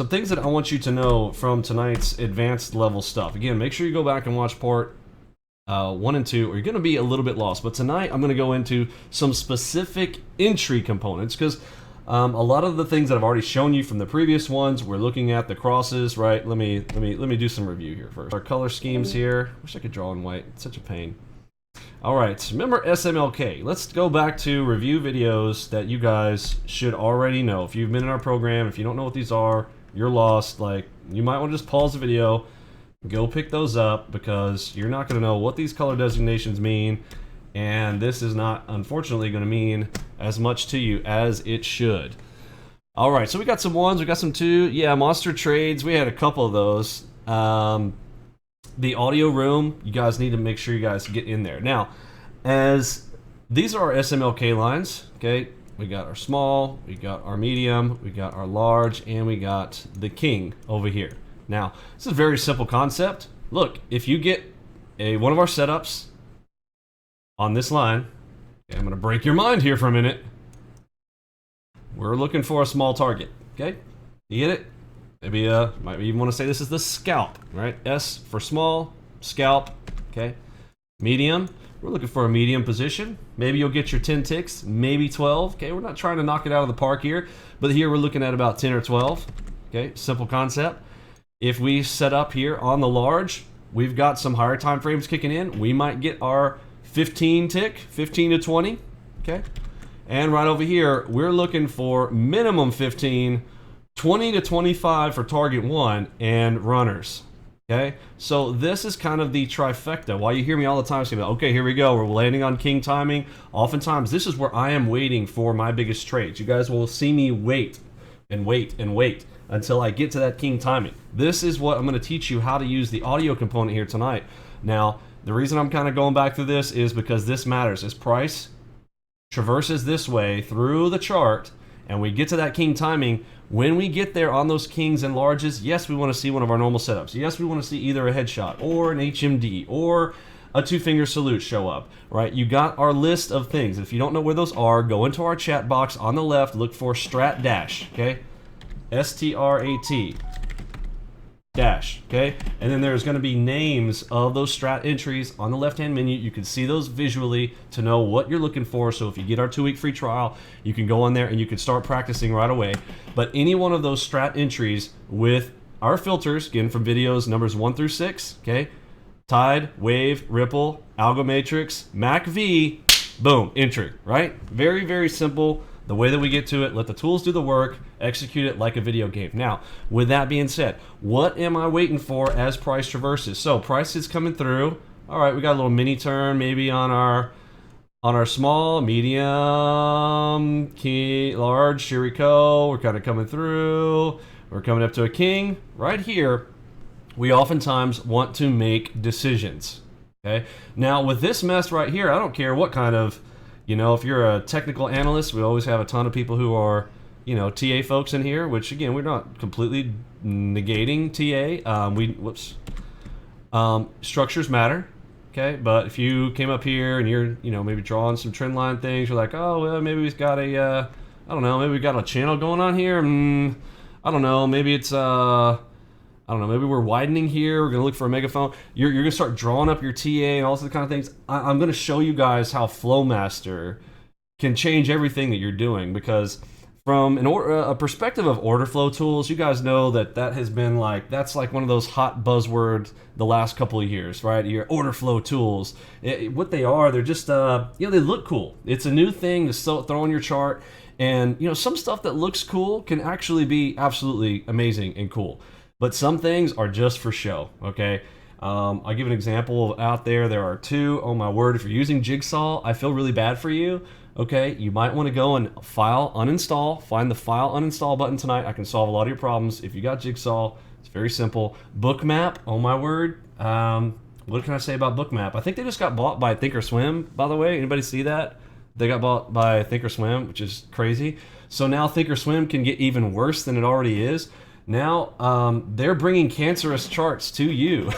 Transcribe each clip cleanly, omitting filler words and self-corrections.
some things that I want you to know from tonight's advanced level stuff. Again, make sure you go back and watch part 1 and 2, or you're going to be a little bit lost. But tonight I'm going to go into some specific entry components, because a lot of the things that I've already shown you from the previous ones, we're looking at the crosses, right? Let me do some review here first. Our color schemes here. Wish I could draw in white. It's such a pain. All right, remember SMLK. Let's go back to review videos that you guys should already know. If you've been in our program, if you don't know what these are, you're lost. Like, you might want to just pause the video, go pick those up, because you're not going to know what these color designations mean, and this is not, unfortunately, going to mean as much to you as it should. All right, so we got some ones, we got some two. Yeah, monster trades, we had a couple of those. The audio room, you guys need to make sure you guys get in there. Now, as these are our SMLK lines, okay? We got our small, we got our medium, we got our large, and we got the king over here. Now, this is a very simple concept. Look, if you get one of our setups on this line, okay, I'm going to break your mind here for a minute. We're looking for a small target, okay? You get it? Maybe might even want to say this is the scalp, right? S for small, scalp, okay? Medium, we're looking for a medium position. Maybe you'll get your 10 ticks, maybe 12, okay? We're not trying to knock it out of the park here, but here we're looking at about 10 or 12, okay? Simple concept. If we set up here on the large, we've got some higher time frames kicking in. We might get our 15 tick, 15 to 20, okay? And right over here, we're looking for minimum 15, 20 to 25 for target 1 and runners, okay? So this is kind of the trifecta. Why you hear me all the time saying, okay, here we go, we're landing on king timing. Oftentimes, this is where I am waiting for my biggest trades. You guys will see me wait and wait and wait until I get to that king timing. This is what I'm going to teach you how to use the audio component here tonight. Now, the reason I'm kind of going back through this is because this matters. As price traverses this way through the chart and we get to that king timing, when we get there on those kings and larges, yes, we want to see one of our normal setups. Yes, we want to see either a headshot or an HMD or a two-finger salute show up, right? You got our list of things. If you don't know where those are, go into our chat box on the left, look for strat dash, okay? STRAT dash, okay? And then there's going to be names of those strat entries on the left-hand menu. You can see those visually to know what you're looking for. So if you get our 2-week free trial, you can go on there and you can start practicing right away. But any one of those strat entries with our filters, again from videos numbers 1 through 6, okay? Tide, wave, ripple, algo matrix, MACV, boom, entry, right? Very, very simple. The way that we get to it, let the tools do the work, execute it like a video game. Now, with that being said, what am I waiting for as price traverses? So price is coming through. All right, we got a little mini turn maybe on our small, medium, key, large. Here we go. We're kind of coming through. We're coming up to a king. Right here, we oftentimes want to make decisions. Okay. Now with this mess right here, I don't care what kind of, you know, if you're a technical analyst, we always have a ton of people who are, you know, TA folks in here, which again, we're not completely negating TA. Structures matter, okay? But if you came up here and you're, you know, maybe drawing some trend line things, you're like, oh, well, maybe we've got a, I don't know, maybe we got a channel going on here. I don't know, maybe it's, I don't know, maybe we're widening here, we're gonna look for a megaphone. You're gonna start drawing up your TA and all those kind of things. I'm gonna show you guys how FLOWMASTER can change everything that you're doing, because from a perspective of order flow tools, you guys know that has been like, that's like one of those hot buzzwords the last couple of years, right? Your order flow tools. What they are, they're just, you know, they look cool. It's a new thing to throw on your chart, and you know, some stuff that looks cool can actually be absolutely amazing and cool. But some things are just for show, okay? I'll give an example out there. There are two. Oh my word, if you're using Jigsaw, I feel really bad for you, okay? You might want to go and file uninstall. Find the file uninstall button tonight. I can solve a lot of your problems. If you got Jigsaw, it's very simple. Bookmap, oh my word. What can I say about Bookmap? I think they just got bought by Thinkorswim, by the way. Anybody see that? They got bought by Thinkorswim, which is crazy. So now Thinkorswim can get even worse than it already is. Now, they're bringing cancerous charts to you.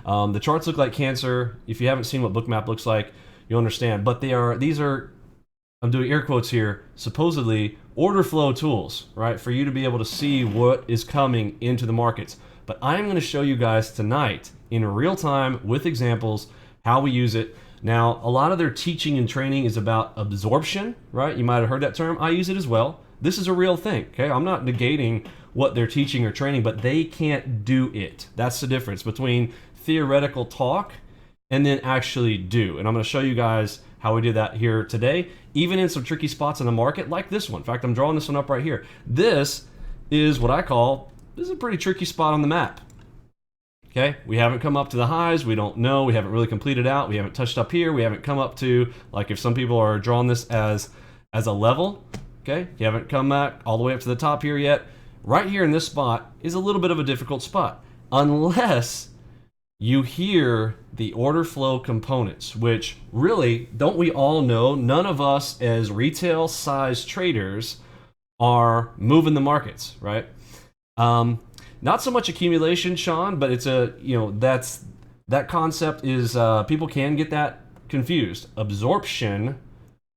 The charts look like cancer. If you haven't seen what Bookmap looks like, you'll understand. But these are I'm doing air quotes here, supposedly order flow tools, right? For you to be able to see what is coming into the markets. But I'm going to show you guys tonight in real time with examples how we use it. Now, a lot of their teaching and training is about absorption, right? You might have heard that term. I use it as well. This is a real thing, okay? I'm not negating what they're teaching or training, but they can't do it. That's the difference between theoretical talk and then actually do. And I'm going to show you guys how we did that here today, even in some tricky spots in the market like this one. In fact, I'm drawing this one up right here. This is what I call, this is a pretty tricky spot on the map. Okay, we haven't come up to the highs, we don't know, we haven't really completed out, we haven't touched up here, we haven't come up to, like if some people are drawing this as a level, okay, you haven't come back all the way up to the top here yet. Right here in this spot is a little bit of a difficult spot, unless you hear the order flow components, which really, don't we all know, none of us as retail size traders are moving the markets, right? Not so much accumulation, Sean, but it's a, you know, that concept is, people can get that confused. Absorption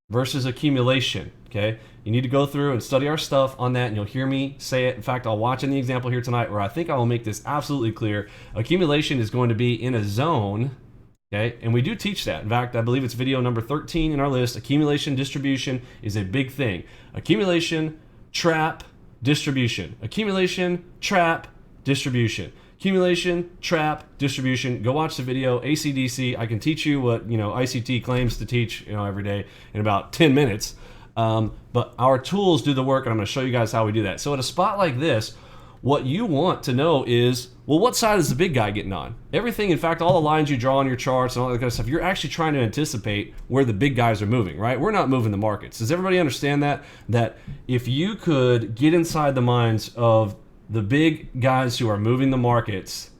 versus accumulation, okay? You need to go through and study our stuff on that, and you'll hear me say it. In fact, I'll watch in the example here tonight where I think I will make this absolutely clear. Accumulation is going to be in a zone, okay? And we do teach that. In fact, I believe it's video number 13 in our list. Accumulation distribution is a big thing. Accumulation, trap, distribution. Accumulation, trap, distribution. Accumulation, trap, distribution. Go watch the video, ACDC. I can teach you what, you know, ICT claims to teach, you know, every day in about 10 minutes. But our tools do the work, and I'm going to show you guys how we do that. So at a spot like this, what you want to know is, well, what side is the big guy getting on? Everything, in fact, all the lines you draw on your charts and all that kind of stuff, you're actually trying to anticipate where the big guys are moving, right? We're not moving the markets. Does everybody understand that? That if you could get inside the minds of the big guys who are moving the markets,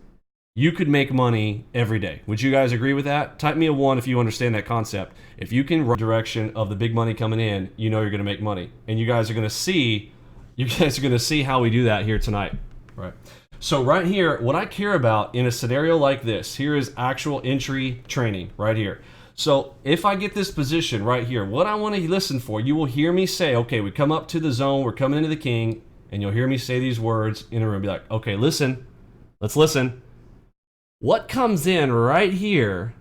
you could make money every day. Would you guys agree with that? Type me a 1 if you understand that concept. If you can run the direction of the big money coming in, you know you're going to make money. And you guys are going to see how we do that here tonight, right? So right here, what I care about in a scenario like this, here is actual entry training right here. So if I get this position right here, what I want to listen for, you will hear me say, okay, we come up to the zone, we're coming into the king, and you'll hear me say these words in a room, be like, okay, listen, let's listen. What comes in right here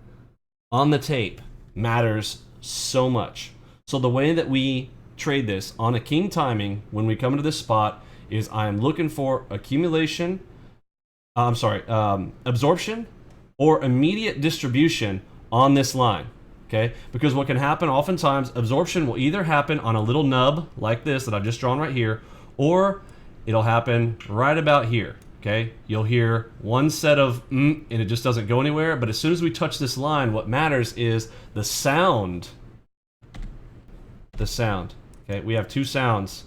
on the tape matters so much. So the way that we trade this on a king timing when we come into this spot is I am looking for accumulation, absorption or immediate distribution on this line, okay? Because what can happen oftentimes, absorption will either happen on a little nub like this that I've just drawn right here, or it'll happen right about here. Okay, you'll hear one set of and it just doesn't go anywhere, but as soon as we touch this line, what matters is the sound. The sound. Okay, we have two sounds.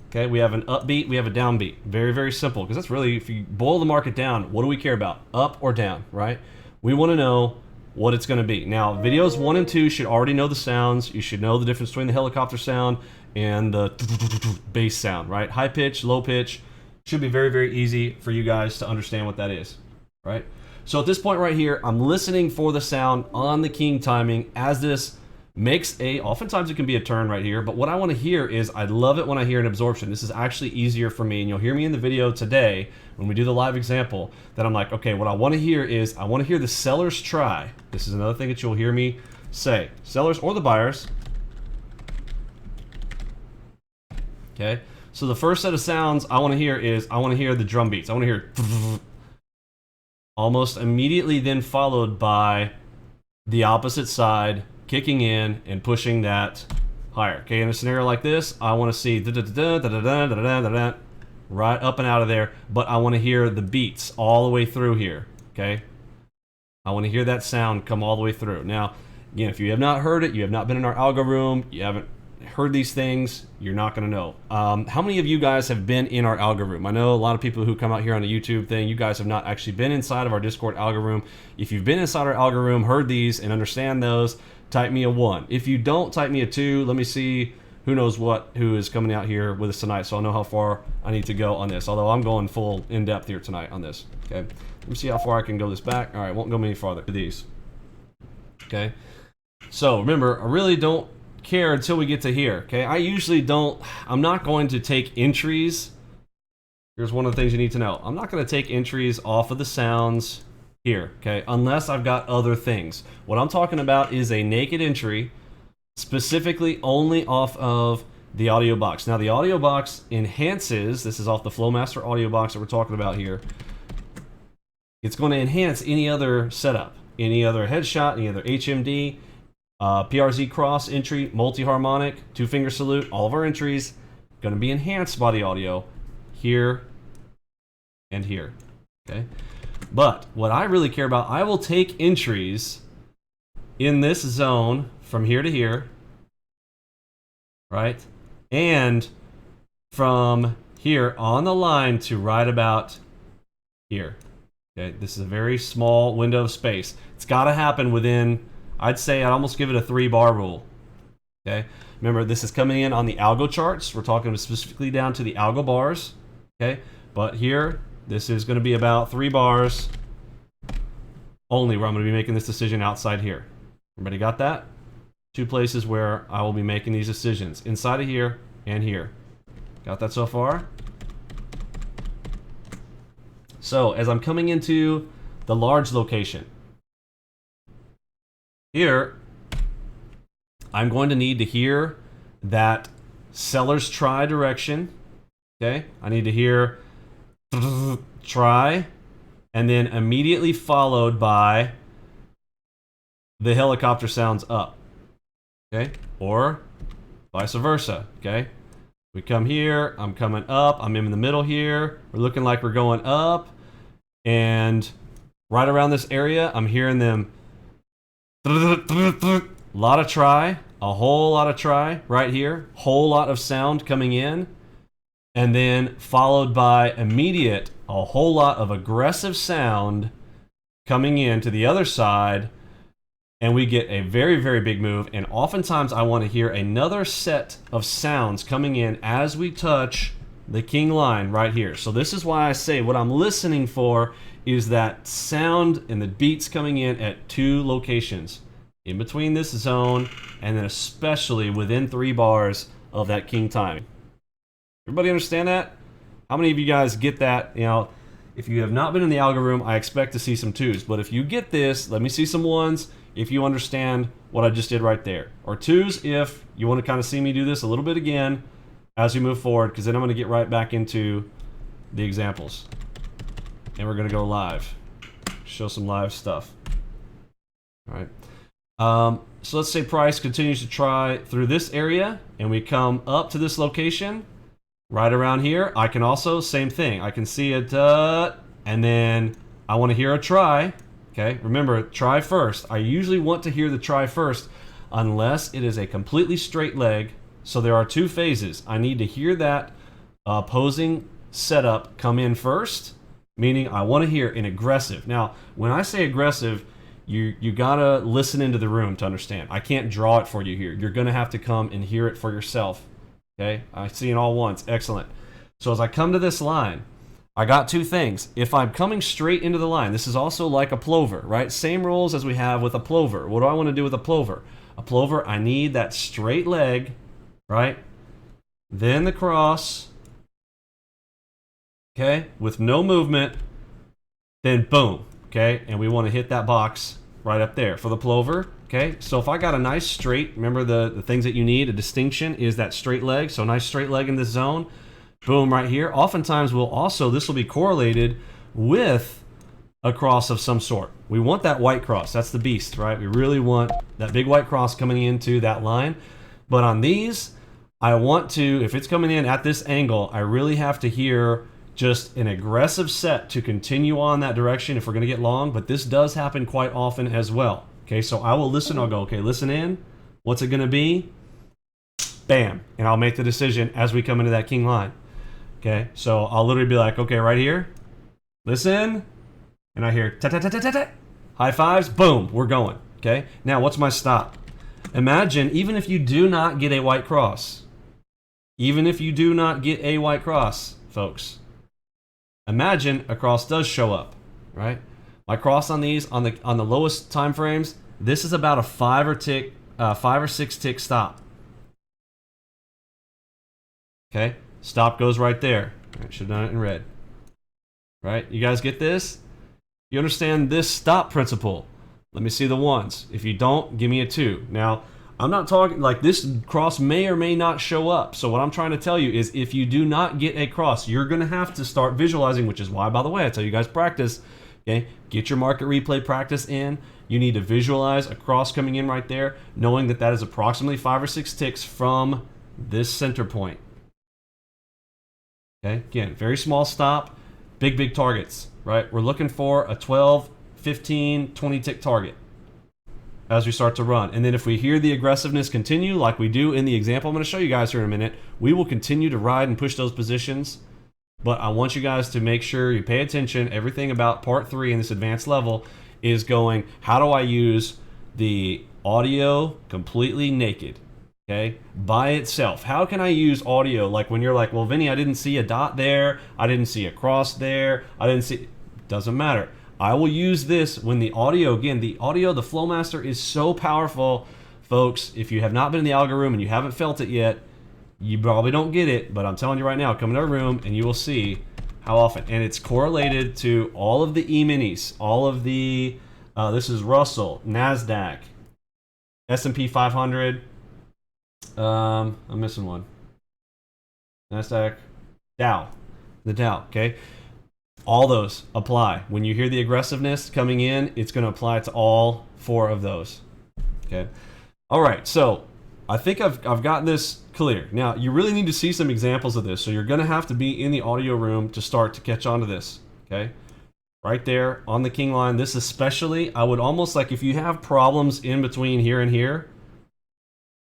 Okay, we have an upbeat, we have a downbeat. Very, very simple, because that's really, if you boil the market down, what do we care about? Up or down, right? We want to know what it's going to be. Now, videos 1 and 2 should already know the sounds. You should know the difference between the helicopter sound and the bass sound, right? High pitch, low pitch. Should be very, very easy for you guys to understand what that is, right? So at this point right here, I'm listening for the sound on the king timing as this makes oftentimes it can be a turn right here, but what I want to hear is, I love it when I hear an absorption. This is actually easier for me, and you'll hear me in the video today when we do the live example that I'm like, okay, what I want to hear is, I want to hear the sellers try. This is another thing that you'll hear me say. Sellers or the buyers. Okay. So the first set of sounds I want to hear is, I want to hear the drum beats. I want to hear almost immediately, then followed by the opposite side kicking in and pushing that higher. Okay, in a scenario like this, I want to see right up and out of there, but I want to hear the beats all the way through here. Okay, I want to hear that sound come all the way through. Now, again, if you have not heard it, you have not been in our algo room, you haven't heard these things, you're not going to know. How many of you guys have been in our algo room? I know a lot of people who come out here on the YouTube thing, you guys have not actually been inside of our Discord algo room. If you've been inside our algo room, heard these, and understand those, type me a 1. If you don't, type me a 2. Let me see who is coming out here with us tonight, so I'll know how far I need to go on this. Although I'm going full in-depth here tonight on this. Okay, let me see how far I can go this back. All right, won't go any farther. These. Okay, so remember, I really don't care until we get to here, okay? I usually don't, I'm not going to take entries. Here's one of the things you need to know. I'm not going to take entries off of the sounds here, okay? Unless I've got other things. What I'm talking about is a naked entry, specifically only off of the audio box. Now the audio box enhances, this is off the FLOWMASTER audio box that we're talking about here. It's going to enhance any other setup, any other headshot, any other HMD, PRZ cross entry, multi-harmonic, two-finger salute, all of our entries going to be enhanced by the audio here and here, okay? But what I really care about, I will take entries in this zone from here to here, right? And from here on the line to right about here. Okay, this is a very small window of space. It's got to happen within, I'd say I'd almost give it a 3-bar rule. Okay, remember this is coming in on the algo charts. We're talking specifically down to the algo bars. Okay, but here, this is going to be about 3 bars only where I'm going to be making this decision outside here. Everybody got that? 2 places where I will be making these decisions, inside of here and here. Got that so far? So as I'm coming into the large location, here I'm going to need to hear that seller's try direction. Okay, I need to hear try, and then immediately followed by the helicopter sounds up. Okay, or vice versa. Okay, we come here, I'm coming up, I'm in the middle here, we're looking like we're going up, and right around this area I'm hearing them a lot of try, a whole lot of try right here, whole lot of sound coming in, and then followed by immediate a whole lot of aggressive sound coming in to the other side. And we get a very, very big move. And oftentimes I want to hear another set of sounds coming in as we touch the king line right here. So this is why I say what I'm listening for is that sound and the beats coming in at 2 locations. In between this zone, and then especially within 3 bars of that king time. Everybody understand that? How many of you guys get that? You know, if you have not been in the algo room, I expect to see some 2s. But if you get this, let me see some 1s. If you understand what I just did right there. Or 2s if you want to kind of see me do this a little bit again as we move forward, because then I'm going to get right back into the examples. And we're going to go live. Show some live stuff. All right. So let's say price continues to try through this area, and we come up to this location, right around here. I can also, same thing. I can see it, and then I want to hear a try. Okay, remember, try first. I usually want to hear the try first unless it is a completely straight leg. So there are 2 phases. I need to hear that opposing setup come in first, meaning I want to hear an aggressive. Now, when I say aggressive, you gotta listen into the room to understand. I can't draw it for you here. You're gonna have to come and hear it for yourself. Okay, I see it all once. Excellent. So as I come to this line, I got 2 things. If I'm coming straight into the line, this is also like a plover, right? Same rules as we have with a plover. What do I want to do with a plover? A plover, I need that straight leg, right? Then the cross, okay, with no movement, then boom, okay? And we want to hit that box right up there for the plover, okay? So if I got a nice straight, remember the things that you need, a distinction is that straight leg. So a nice straight leg in this zone. Boom, right here. Oftentimes we'll also, this will be correlated with a cross of some sort. We want that white cross. That's the beast, right? We really want that big white cross coming into that line. But on these, I want to, if it's coming in at this angle, I really have to hear just an aggressive set to continue on that direction if we're going to get long. But this does happen quite often as well. Okay, so I will listen. I'll go, okay, listen in. What's it going to be? Bam. And I'll make the decision as we come into that king line. Okay, so I'll literally be like, okay, right here, listen, and I hear ta-ta-ta-ta-ta-ta, high fives, boom, we're going, okay? Now, what's my stop? Imagine, even if you do not get a white cross, folks, imagine a cross does show up, right? My cross on these, on the lowest time frames, this is about a 5 or 6 tick stop, Okay, stop goes right there. I should have done it in red. Right, you guys get this? You understand this stop principle? Let me see the ones. If you don't, give me a 2. Now, I'm not talking like this cross may or may not show up. So what I'm trying to tell you is if you do not get a cross, you're going to have to start visualizing, which is why, by the way, I tell you guys practice. Okay, get your market replay practice in. You need to visualize a cross coming in right there, knowing that that is approximately 5 or 6 ticks from this center point. Okay, again, very small stop, big targets, right? We're looking for a 12, 15, 20 tick target as we start to run. And then if we hear the aggressiveness continue, like we do in the example I'm going to show you guys here in a minute, we will continue to ride and push those positions. But I want you guys to make sure you pay attention. Everything about part 3 in this advanced level is going, how do I use the audio completely naked? Okay, by itself. How can I use audio? Like when you're like, well, Vinny, I didn't see a dot there. I didn't see a cross there. I didn't see, doesn't matter. I will use this when the audio, again, the audio, the FLOWMASTER is so powerful, folks. If you have not been in the algo room and you haven't felt it yet, you probably don't get it, but I'm telling you right now, come into our room and you will see how often. And it's correlated to all of the E-minis, all of the, this is Russell, NASDAQ, S&P 500, I'm missing one. NASDAQ, Dow, the Dow, okay? All those apply. When you hear the aggressiveness coming in, it's going to apply to all 4 of those, okay? All right, so I think I've gotten this clear. Now, you really need to see some examples of this, so you're going to have to be in the audio room to start to catch on to this, okay? Right there on the king line, this especially, I would almost like if you have problems in between here and here,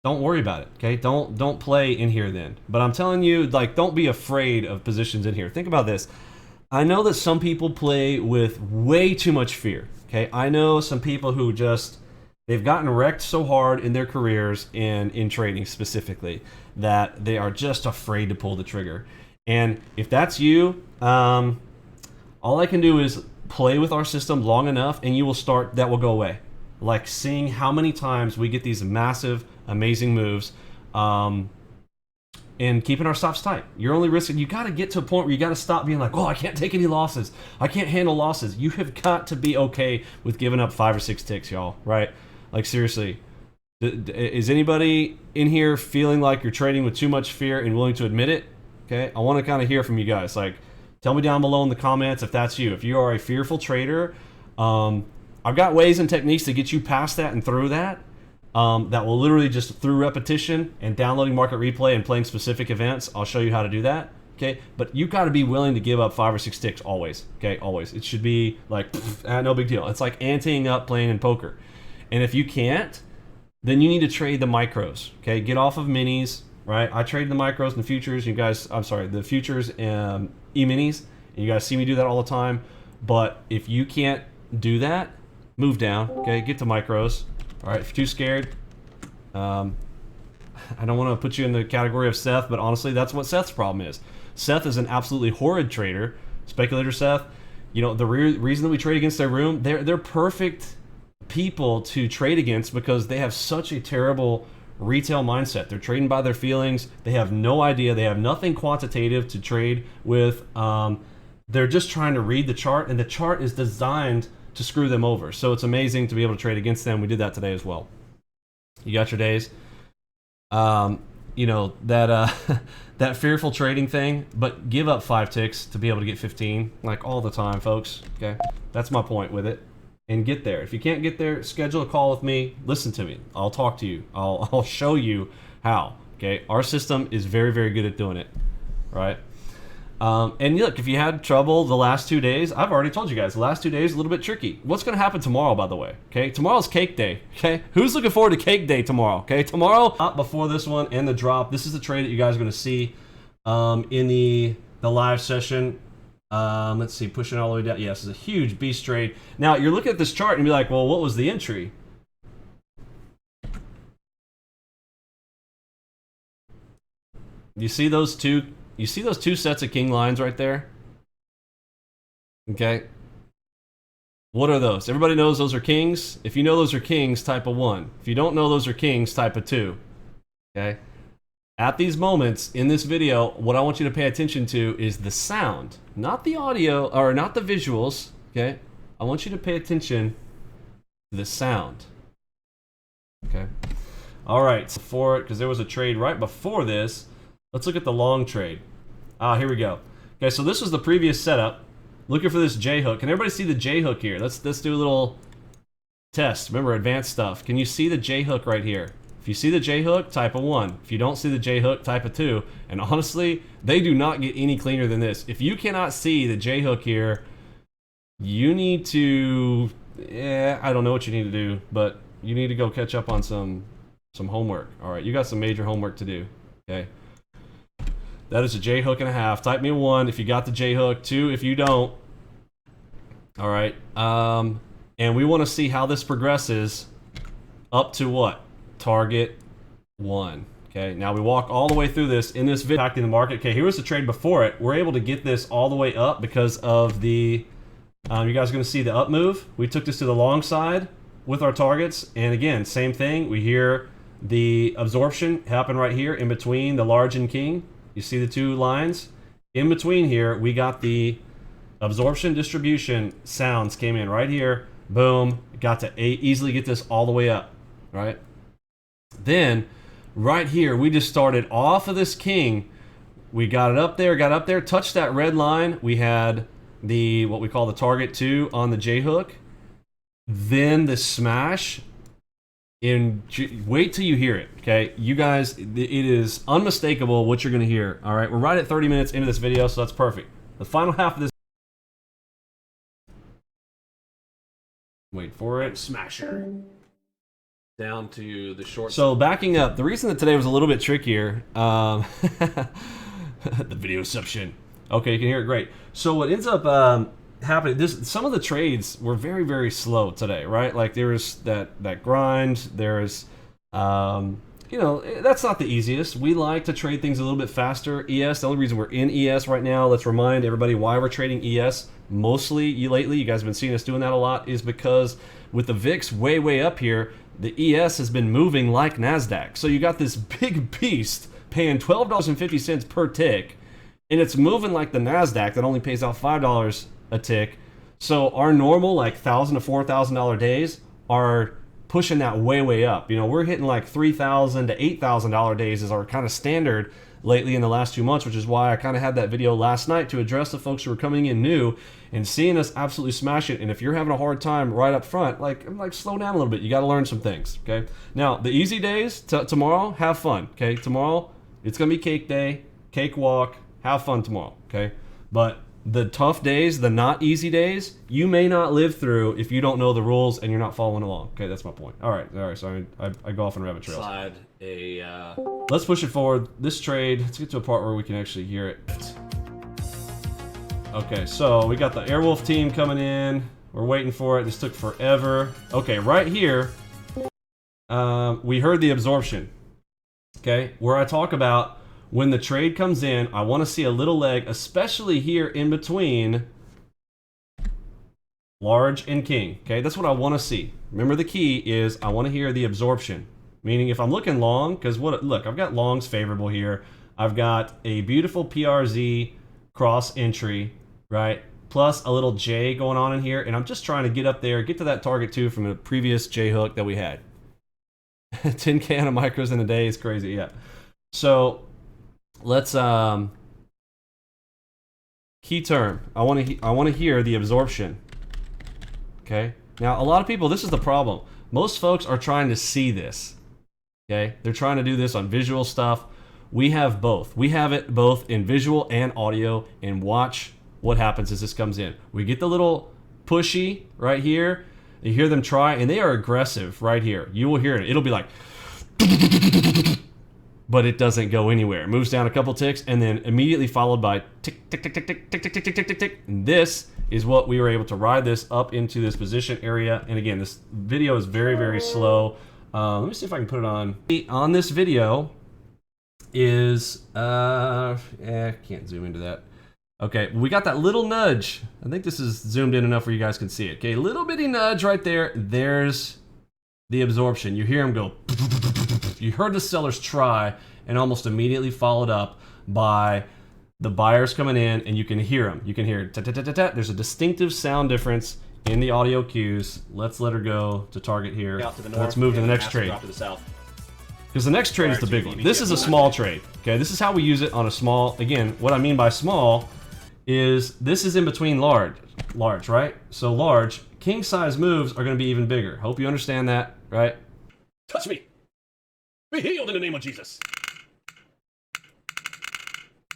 don't worry about it, okay? Don't play in here then. But I'm telling you, like, don't be afraid of positions in here. Think about this. I know that some people play with way too much fear, okay? I know some people who just, they've gotten wrecked so hard in their careers and in trading specifically that they are just afraid to pull the trigger. And if that's you, all I can do is play with our system long enough and you will start, that will go away. Like seeing how many times we get these massive, amazing moves, and keeping our stops tight. You're only risking, you got to get to a point where you got to stop being like, oh, I can't take any losses. I can't handle losses. You have got to be okay with giving up 5 or 6 ticks, y'all, right? Like seriously, is anybody in here feeling like you're trading with too much fear and willing to admit it? Okay, I want to kind of hear from you guys. Like, tell me down below in the comments if that's you. If you are a fearful trader, I've got ways and techniques to get you past that and through that. That will literally just through repetition and downloading market replay and playing specific events, I'll show you how to do that. Okay, but you've got to be willing to give up 5 or 6 ticks always. Okay, always. It should be like no big deal. It's like anteing up playing in poker. And if you can't, then you need to trade the micros. Okay, get off of minis. Right, I trade the micros and the futures. You guys, I'm sorry, the futures and E-minis. And you guys see me do that all the time. But if you can't do that, move down. Okay, get to micros. All right, if you're too scared, I don't want to put you in the category of Seth, but honestly, that's what Seth's problem is. Seth is an absolutely horrid trader, speculator Seth. You know, the reason that we trade against their room, they're perfect people to trade against because they have such a terrible retail mindset. They're trading by their feelings. They have no idea. They have nothing quantitative to trade with. They're just trying to read the chart, and the chart is designed to screw them over. So it's amazing to be able to trade against them. We did that today as well. You got your days. You know, that that fearful trading thing, but give up 5 ticks to be able to get 15, like all the time, folks. Okay, that's my point with it. And get there. If you can't get there, schedule a call with me. Listen to me. I'll talk to you. I'll show you how. Okay, our system is very, very good at doing it. Right? And look, if you had trouble the last 2 days, I've already told you guys, the last 2 days a little bit tricky. What's going to happen tomorrow, by the way? Okay, tomorrow's cake day. Okay, who's looking forward to cake day tomorrow? Okay, tomorrow, up before this one and the drop, this is the trade that you guys are going to see in the live session. Let's see, pushing all the way down. Yes, it's a huge beast trade. Now, you're looking at this chart and be like, well, what was the entry? You see those two? You see those 2 sets of king lines right there? Okay. What are those? Everybody knows those are kings. If you know those are kings, type a 1. If you don't know those are kings, type a 2. Okay. At these moments in this video, what I want you to pay attention to is the sound, not the audio or not the visuals, okay? I want you to pay attention to the sound, okay? All right, for it, because there was a trade right before this, let's look at the long trade. Here we go. Okay, so this was the previous setup. Looking for this J hook. Can everybody see the J hook here? Let's do a little test. Remember, advanced stuff. Can you see the J hook right here? If you see the J hook, type a 1. If you don't see the J hook, type a 2. And honestly, they do not get any cleaner than this. If you cannot see the J hook here, you need to, I don't know what you need to do, but you need to go catch up on some homework. All right, you got some major homework to do. Okay, that is a J hook and a half. Type me a 1 if you got the J hook. 2 if you don't. All right, and we want to see how this progresses up to what? Target 1. Okay, now we walk all the way through this in this video, impacting the market. Okay, here was the trade before it. We're able to get this all the way up because of the, you guys are going to see the up move. We took this to the long side with our targets, and again, same thing. We hear the absorption happen right here in between the large and king. You see the two lines? In between here, we got the absorption distribution sounds came in right here. Boom, got to easily get this all the way up, right? Then, right here, we just started off of this king. We got it up there, touched that red line. We had the, what we call the target 2 on the J hook. Then the smash. Wait till you hear it, okay? You guys, it is unmistakable what you're gonna hear, all right? We're right at 30 minutes into this video, so that's perfect. The final half of this, wait for it. Smasher. Down to the short. So backing up, the reason that today was a little bit trickier, the videoception. Okay, you can hear it great. So what ends up happening, some of the trades were very, very slow today, right? Like there was that grind, there's, you know, that's not the easiest. We like to trade things a little bit faster. ES, the only reason we're in ES right now, let's remind everybody why we're trading ES. Mostly lately, you guys have been seeing us doing that a lot, is because with the VIX way up here, the ES has been moving like NASDAQ. So you got this big beast paying $12.50 per tick, and it's moving like the NASDAQ that only pays out $5 a tick. So our normal like $1,000 to $4,000 days are pushing that way up. You know, we're hitting like $3,000 to $8,000 days is our kind of standard lately in the last 2 months, which is why I kind of had that video last night to address the folks who are coming in new and seeing us absolutely smash it. And if you're having a hard time right up front, like slow down a little bit. You got to learn some things, okay? Now, the easy days, tomorrow, have fun, okay? Tomorrow, it's going to be cake day, cake walk, have fun tomorrow, okay? But the tough days, the not easy days, you may not live through if you don't know the rules and you're not following along. Okay, that's my point. All right, so I go off on rabbit trails. Let's push it forward. This trade, let's get to a part where we can actually hear it. Okay, so we got the Airwolf team coming in. We're waiting for it. This took forever. Okay, right here, we heard the absorption. Okay, where I talk about when the trade comes in, I want to see a little leg, especially here in between large and king. Okay, that's what I want to see. Remember, the key is I want to hear the absorption. Meaning if I'm looking long, because look, I've got longs favorable here. I've got a beautiful PRZ cross entry, right? Plus a little J going on in here, and I'm just trying to get up there, get to that target 2 from the previous J hook that we had. 10K of micros in a day is crazy, yeah. So let's key term. I want to hear the absorption. Okay. Now a lot of people, this is the problem. Most folks are trying to see this. Okay, they're trying to do this on visual stuff. We have both. We have it both in visual and audio, and watch what happens as this comes in. We get the little pushy right here. You hear them try, and they are aggressive right here. You will hear it. It'll be like, but it doesn't go anywhere. It moves down a couple ticks, and then immediately followed by tick, tick, tick, tick, tick, tick, tick, tick, tick, tick, tick, tick. And this is what we were able to ride this up into this position area. And again, this video is very, very slow. Let me see if I can put it on. On this video is, can't zoom into that. Okay, we got that little nudge. I think this is zoomed in enough where you guys can see it. Okay, little bitty nudge right there. There's the absorption. You hear him go. You heard the sellers try, and almost immediately followed up by the buyers coming in, and you can hear them. You can hear ta-ta-ta-ta-ta. There's a distinctive sound difference in the audio cues. Let's let her go to target here. Out to the north, let's move to the next trade. drop to the south. Because the next trade is the big one. This is a small trade. Okay, this is how we use it on a small. Again, what I mean by small is this is in between large, right? So large, king size moves are going to be even bigger. Hope you understand that, right? Touch me. Be healed in the name of Jesus.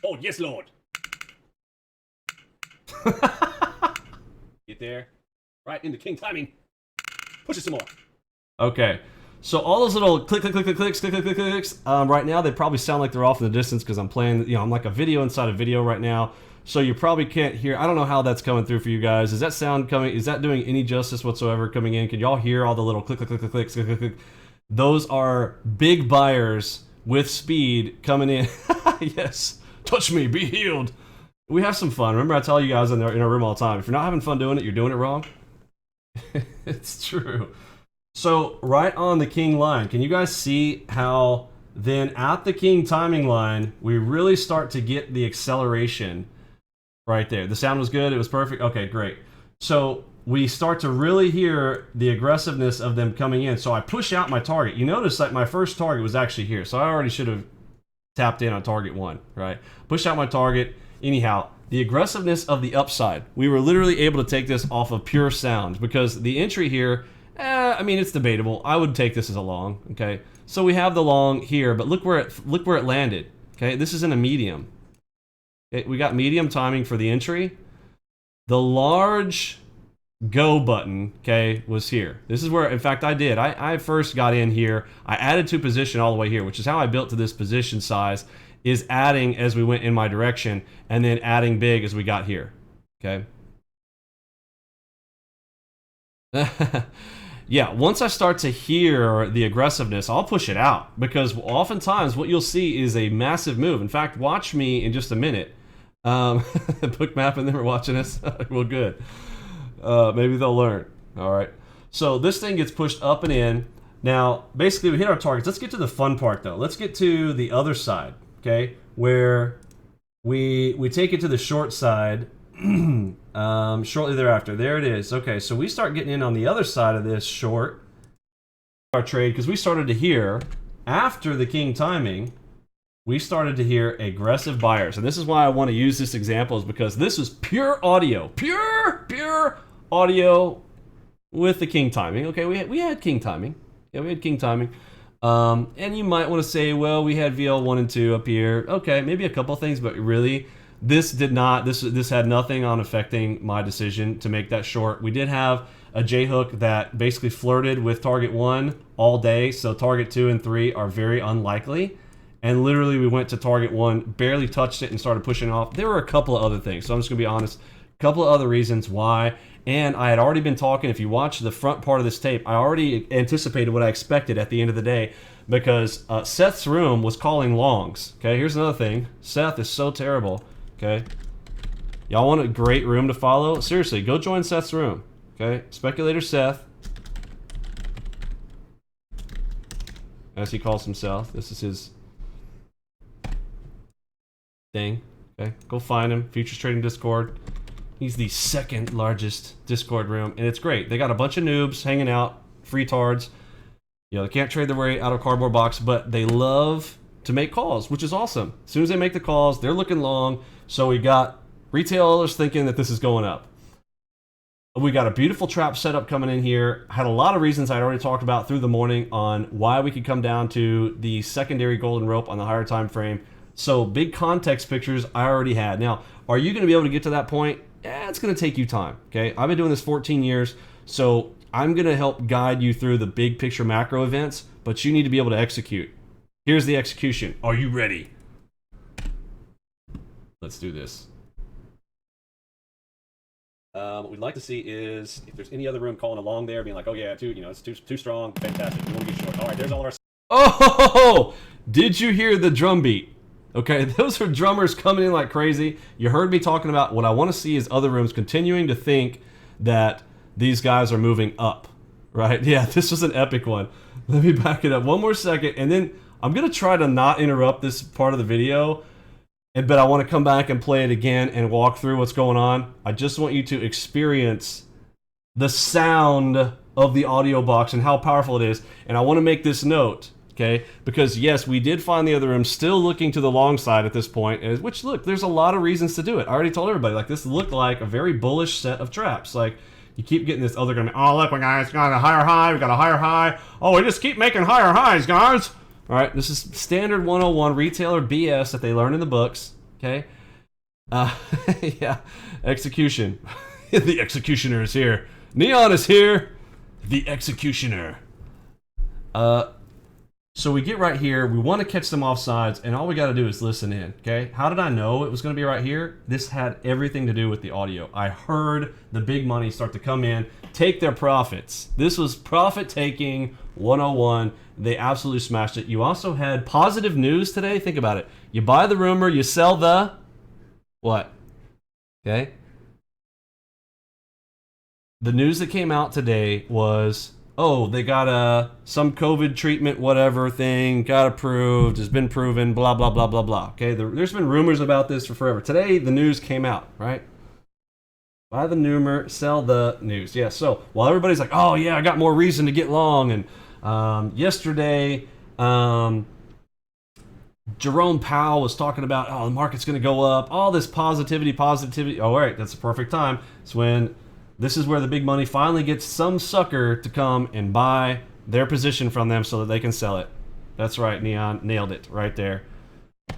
Oh, yes, Lord. Get there. Right into king timing. Push it some more. Okay. So all those little click, click, click, click, clicks, click, click, click, clicks, right now they probably sound like they're off in the distance because I'm playing, you know, I'm like a video inside a video right now. So you probably can't hear, I don't know how that's coming through for you guys. Is that sound coming, is that doing any justice whatsoever coming in? Can y'all hear all the little click, click, click, click, clicks, click, click, click? Those are big buyers with speed coming in. Yes. Touch me, be healed. We have some fun. Remember I tell you guys in our room all the time, if you're not having fun doing it, you're doing it wrong. It's true. So right on the king line, can you guys see how then at the king timing line, we really start to get the acceleration right there. The sound was good. It was perfect. Okay, great. So we start to really hear the aggressiveness of them coming in. So I push out my target. You notice that my first target was actually here. So I already should have tapped in on target 1, right? Push out my target. Anyhow, the aggressiveness of the upside. We were literally able to take this off of pure sound because the entry here, I mean, it's debatable. I would take this as a long, okay? So we have the long here, but look where it landed, okay? This is in a medium. Okay, we got medium timing for the entry. The large go button, okay, was here. This is where, in fact, I first got in here. I added to position all the way here, which is how I built to this position size, is adding as we went in my direction, and then adding big as we got here, okay? Yeah, once I start to hear the aggressiveness, I'll push it out, because oftentimes what you'll see is a massive move. In fact, watch me in just a minute. Book map and them are watching us. Well, good. Maybe they'll learn. All right. So this thing gets pushed up and in. Now, basically, we hit our targets. Let's get to the fun part, though. Let's get to the other side, okay, where we take it to the short side shortly thereafter. There it is. Okay, so we start getting in on the other side of this short our trade because we started to hear after the king timing. We started to hear aggressive buyers. And this is why I want to use this example, is because this is pure audio. Pure audio with the king timing. Okay, we had king timing. Yeah, we had king timing. And you might want to say, well, we had VL1 and 2 up here. Okay, maybe a couple things, but really, this did not, this had nothing on affecting my decision to make that short. We did have a J-hook that basically flirted with target 1 all day, so target 2 and 3 are very unlikely. And literally we went to target 1, barely touched it and started pushing off. There were a couple of other things, so I'm just gonna be honest. A couple of other reasons why. And I had already been talking, if you watch the front part of this tape, I already anticipated what I expected at the end of the day, because Seth's room was calling longs. Okay, here's another thing. Seth is so terrible, okay? Y'all want a great room to follow? Seriously, go join Seth's room, okay? Speculator Seth, as he calls himself. This is his thing, okay? Go find him, Futures Trading Discord. He's the second largest Discord room, and it's great. They got a bunch of noobs hanging out, freetards. You know, they can't trade their way out of a cardboard box, but they love to make calls, which is awesome. As soon as they make the calls, they're looking long. So we got retailers thinking that this is going up. We got a beautiful trap setup coming in here. Had a lot of reasons I'd already talked about through the morning on why we could come down to the secondary golden rope on the higher time frame. So big context pictures I already had. Now, are you going to be able to get to that point? Yeah, it's going to take you time, okay? I've been doing this 14 years, so I'm going to help guide you through the big picture macro events, but you need to be able to execute. Here's the execution. Are you ready? Let's do this. What we'd like to see is if there's any other room calling along there, being like, oh yeah, it's too strong, fantastic, we want to get short. All right, there's all of our... Oh, did you hear the drum beat? Okay, those are drummers coming in like crazy. You heard me talking about what I want to see is other rooms continuing to think that these guys are moving up, right? Yeah, this was an epic one. Let me back it up one more second, and then I'm gonna try to not interrupt this part of the video, but I want to come back and play it again and walk through what's going on. I just want you to experience the sound of the audio box and how powerful it is. And I want to make this note, okay? Because yes, we did find the other room still looking to the long side at this point, which look, there's a lot of reasons to do it. I already told everybody, like, this looked like a very bullish set of traps. Like, you keep getting this, oh, they're gonna, oh, look, we got a higher high, we got a higher high. Oh, we just keep making higher highs, guys. All right, this is standard 101 retailer BS that they learn in the books, okay? Yeah, execution. The executioner is here. Neon is here. The executioner. So we get right here. We want to catch them off sides, and all we got to do is listen in, okay? How did I know it was going to be right here? This had everything to do with the audio. I heard the big money start to come in, take their profits. This was profit-taking 101. They absolutely smashed it. You also had positive news today. Think about it. You buy the rumor, you sell the... what? Okay? The news that came out today was, oh, they got some COVID treatment, whatever thing, got approved, has been proven, blah, blah, blah, blah, blah. Okay, there's been rumors about this for forever. Today, the news came out, right? Buy the rumor, sell the news. Yeah, so while everybody's like, oh, yeah, I got more reason to get long, and yesterday, Jerome Powell was talking about, oh, the market's going to go up, all this positivity. Oh, all right, that's the perfect time. It's when this is where the big money finally gets some sucker to come and buy their position from them so that they can sell it. That's right, Neon nailed it right there.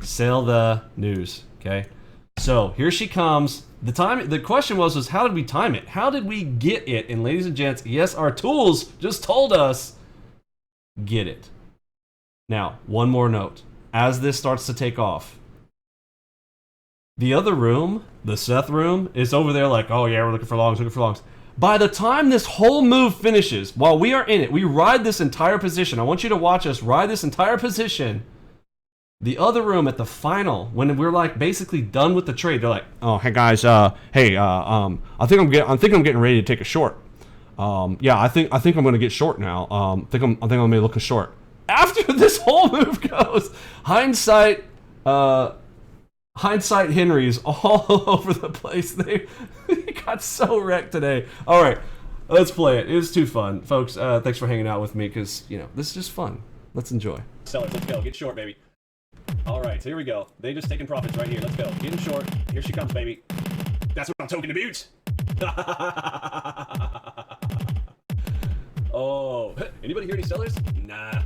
Sell the news, okay? So here she comes. The question was how did we time it? How did we get it? And ladies and gents, yes, our tools just told us, get it. Now, one more note. As this starts to take off, the other room, the Seth room, is over there like, oh yeah, we're looking for longs. By the time this whole move finishes, while we are in it, we ride this entire position. I want you to watch us ride this entire position. The other room at the final, when we're like basically done with the trade, they're like, oh, hey guys, I think I'm getting ready to take a short. Yeah, I think I'm going to get short now. I think I'm going to look a short. After this whole move goes, hindsight Henrys all over the place. They got so wrecked today. All right, let's play it. It was too fun, folks. Thanks for hanging out with me because this is just fun. Let's enjoy. Sell it. Let's go. Get short, baby. All right, so here we go. They just taking profits right here. Let's go. Getting short. Here she comes, baby. That's what I'm talking about. Oh, anybody hear any sellers? Nah.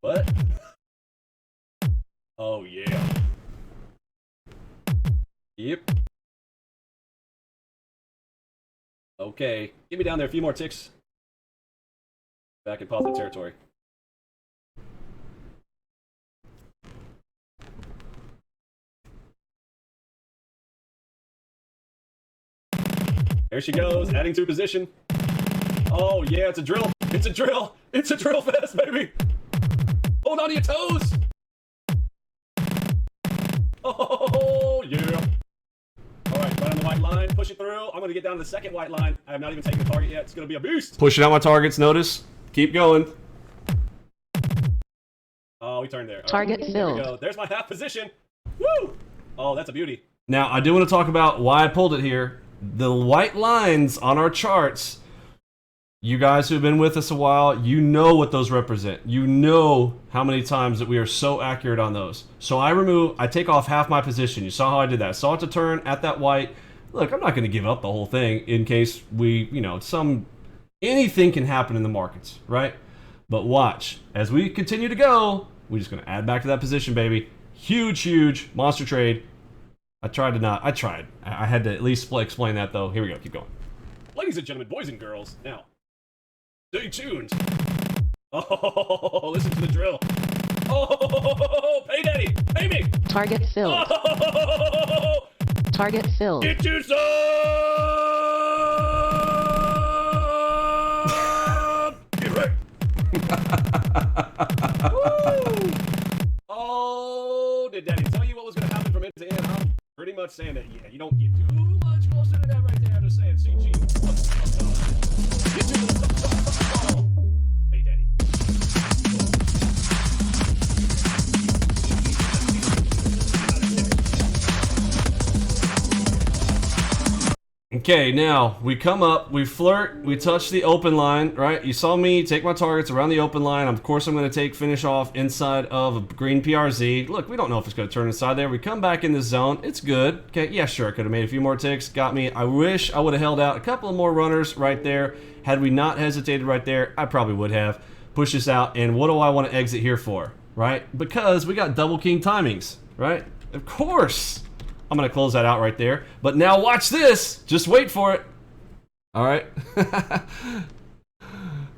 What? Oh yeah. Yep. Okay, get me down there a few more ticks. Back in positive territory. There she goes, adding to position. Oh yeah, it's a drill. It's a drill. It's a drill fest, baby. Hold on to your toes. Oh yeah. All right, right on the white line. Push it through. I'm gonna get down to the second white line. I have not even taken the target yet. It's gonna be a boost. Pushing out my targets. Notice. Keep going. Oh, we turned there. Target right, filled. there we go. There's my half position. Woo! Oh, that's a beauty. Now, I do want to talk about why I pulled it here. The white lines on our charts, you guys who've been with us a while, you know what those represent. You know how many times that we are so accurate on those. So I take off half my position. You saw how I did that. I saw it to turn at that white. Look, I'm not going to give up the whole thing in case anything can happen in the markets, right? But watch, as we continue to go, we're just going to add back to that position, baby. Huge monster trade. I tried. I had to at least explain that, though. Here we go. Keep going. Ladies and gentlemen, boys and girls, now, stay tuned. Oh, listen to the drill. Oh, pay daddy, pay me. Target filled. Oh, Target filled. get you some. Get right. Woo. Oh, did daddy tell you what was going to happen from end to end? I'm pretty much saying that, yeah, you don't get too much closer to that right there. I'm just saying, CG. Get you. Hey, daddy. Okay, now we come up, we flirt, we touch the open line, right? You saw me take my targets around the open line. Of course, I'm going to finish off inside of a green PRZ. Look, we don't know if it's going to turn inside there. We come back in the zone. It's good. Okay, yeah, sure. I could have made a few more ticks. Got me. I wish I would have held out a couple of more runners right there. Had we not hesitated right there, I probably would have. Push this out, and what do I want to exit here for, right? Because we got double king timings, right? Of course. I'm going to close that out right there. But now watch this. Just wait for it. All right.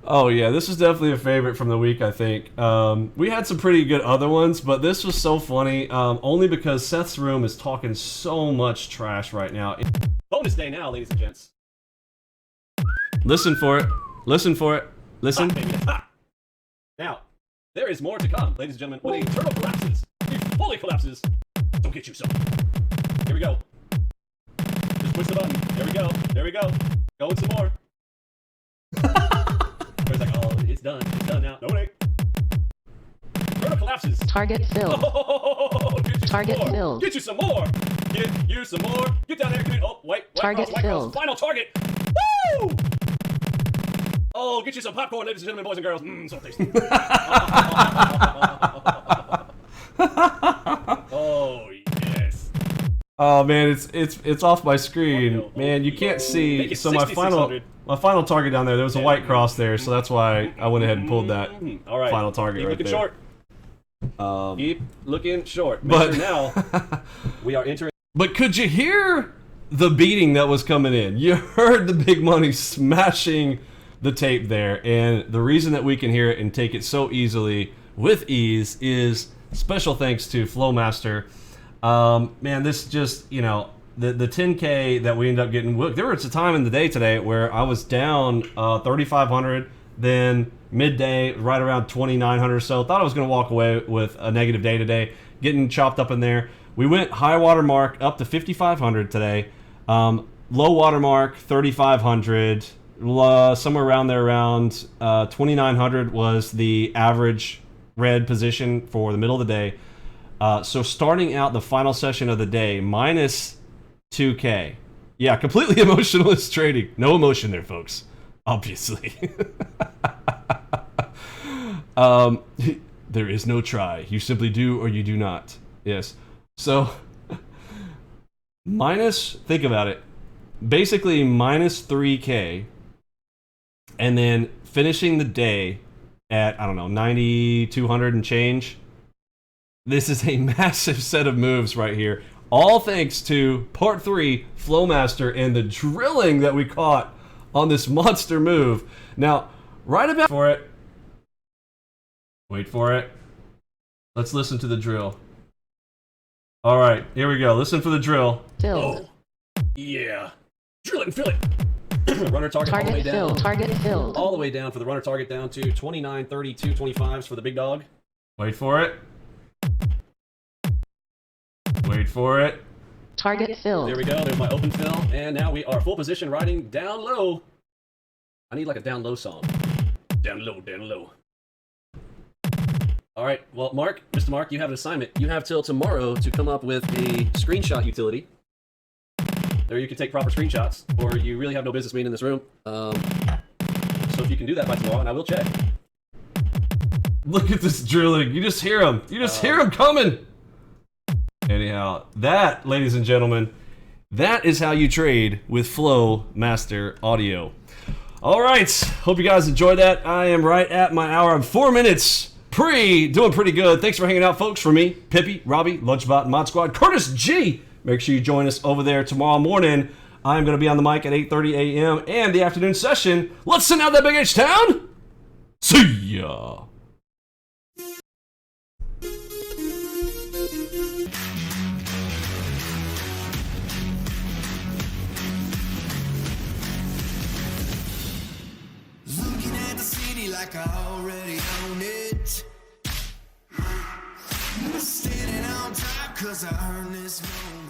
Oh, yeah. This was definitely a favorite from the week, I think. We had some pretty good other ones, but this was so funny. Only because Seth's room is talking so much trash right now. Bonus day now, ladies and gents. Listen for it. Listen for it. Listen. Now, there is more to come, ladies and gentlemen. When a turtle collapses, he fully collapses. Don't get you some. Here we go. Just push the button. There we go. There we go. Going some more. It's like, oh, it's done. It's done now. No, wait. Turtle collapses. Target filled. Oh, get you Target some more. filled. Get you some more. Get you some more. Get down there. Come in. Oh, wait. Target filled. Final target. Woo! Oh, get you some popcorn, ladies and gentlemen, boys and girls. Mmm, so tasty. Oh, yes. Oh man, it's off my screen. Man, you can't see. So my final target down there, there was a white cross there, so that's why I went ahead and pulled that all right. final target Keep right looking there. Short. Keep looking short. But sure now we are entering. But could you hear the beating that was coming in? You heard the big money smashing the tape there, and the reason that we can hear it and take it so easily with ease is special thanks to FLOWMASTER. Man, this just, you know, the 10K that we ended up getting. Look, there was a time in the day today where I was down 3,500, then midday right around 2,900 or so. Thought I was going to walk away with a negative day today, getting chopped up in there. We went high water mark up to 5,500 today. Low water mark 3,500. Somewhere around there, around 2,900 was the average red position for the middle of the day. So starting out the final session of the day, minus 2K. Yeah, completely emotionless trading. No emotion there, folks. Obviously. There is no try. You simply do or you do not. Yes. So, think about it. Basically, minus 3K. And then finishing the day at, I don't know, 9,200 and change. This is a massive set of moves right here. All thanks to part 3, FLOWMASTER, and the drilling that we caught on this monster move. Now, right about for it. Wait for it. Let's listen to the drill. All right, here we go. Listen for the drill. Filled. Oh, yeah. Drill it and fill it. Runner target all the way Target down. filled. Target filled. All the way down for the runner target down to 29, 32, 25s for the big dog. Wait for it. Wait for it. Target filled. There we go. There's my open fill. And now we are full position riding down low. I need like a down low song. Down low, down low. All right. Well, Mark, Mr. Mark, you have an assignment. You have till tomorrow to come up with a screenshot utility. There you can take proper screenshots, or you really have no business being in this room. So if you can do that by tomorrow, and I will check. Look at this drilling. You just hear them. You just hear them coming. Anyhow, that, ladies and gentlemen, that is how you trade with FLOWMASTER Audio. All right. Hope you guys enjoyed that. I am right at my hour. I'm 4 minutes doing pretty good. Thanks for hanging out, folks. For me, Pippi, Robbie, Lunchbot, Mod Squad, Curtis G. Make sure you join us over there tomorrow morning. I'm going to be on the mic at 8:30 a.m. and the afternoon session. Let's send out that big H-Town. See ya. Looking at the city like I already own it. Standing on top 'cause I earned this moment.